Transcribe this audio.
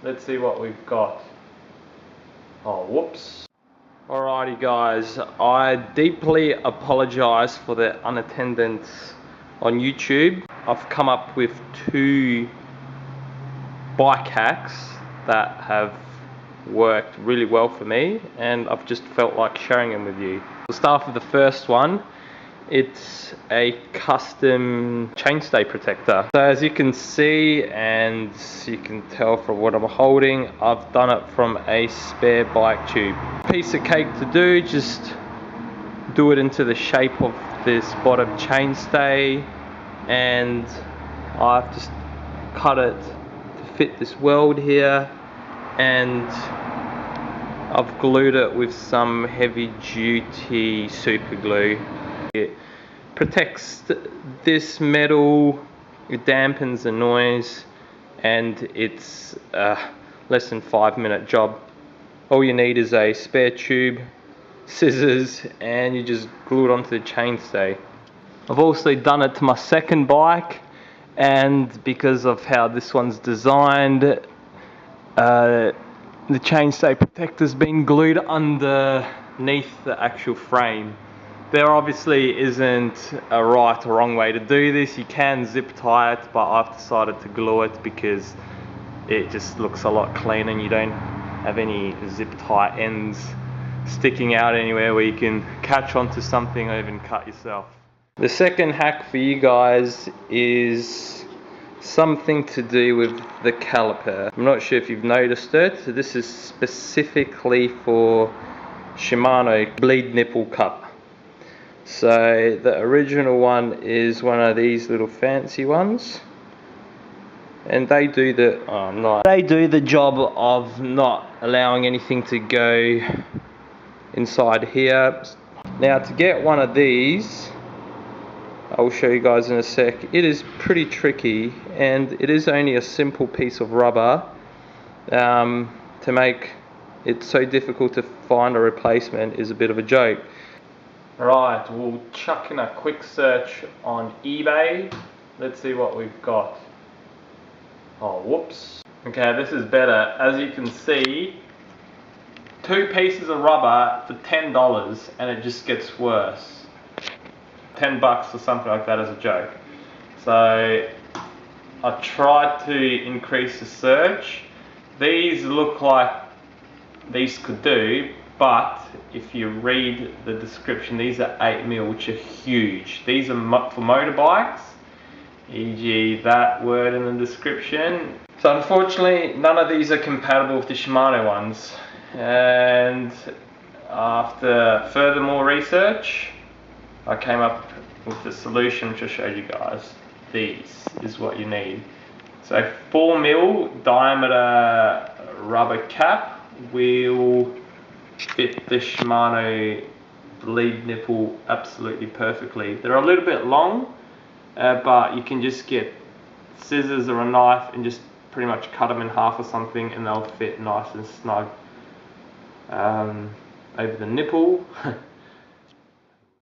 Let's see what we've got. Oh, whoops. Alrighty guys, I deeply apologize for the unattendance on YouTube. I've come up with 2 bike hacks that have worked really well for me, and I've just felt like sharing them with you. We'll start with the first one. It's a custom chainstay protector. So as you can see, and you can tell from what I'm holding, I've done it from a spare bike tube. Piece of cake to do, just do it into the shape of this bottom chainstay, and I've just cut it to fit this weld here, and I've glued it with some heavy duty super glue. It protects this metal, it dampens the noise, and it's a less than 5-minute job. All you need is a spare tube, scissors, and you just glue it onto the chainstay. I've also done it to my second bike, and because of how this one's designed, the chainstay protector's been glued underneath the actual frame. There obviously isn't a right or wrong way to do this. You can zip tie it, but I've decided to glue it because it just looks a lot cleaner and you don't have any zip tie ends sticking out anywhere where you can catch onto something or even cut yourself. The second hack for you guys is something to do with the caliper. I'm not sure if you've noticed it. This is specifically for Shimano bleed nipple cup. So the original one is one of these little fancy ones, and they do the job of not allowing anything to go inside here. Now to get one of these, I will show you guys in a sec. It is pretty tricky, and it is only a simple piece of rubber. To make it so difficult to find a replacement is a bit of a joke. Right, we'll chuck in a quick search on eBay. Let's see what we've got. Oh, whoops. Okay, this is better. As you can see, 2 pieces of rubber for $10, and it just gets worse. $10 or something like that as a joke. So I tried to increase the search. These look like these could do, but if you read the description, these are 8mm, which are huge. These are for motorbikes, e.g. that word in the description. So unfortunately, none of these are compatible with the Shimano ones. And after furthermore research, I came up with the solution which I showed you guys. These is what you need. So 4mm diameter rubber cap will fit the Shimano bleed nipple absolutely perfectly. They're a little bit long, but you can just get scissors or a knife and just pretty much cut them in half or something, and they'll fit nice and snug over the nipple.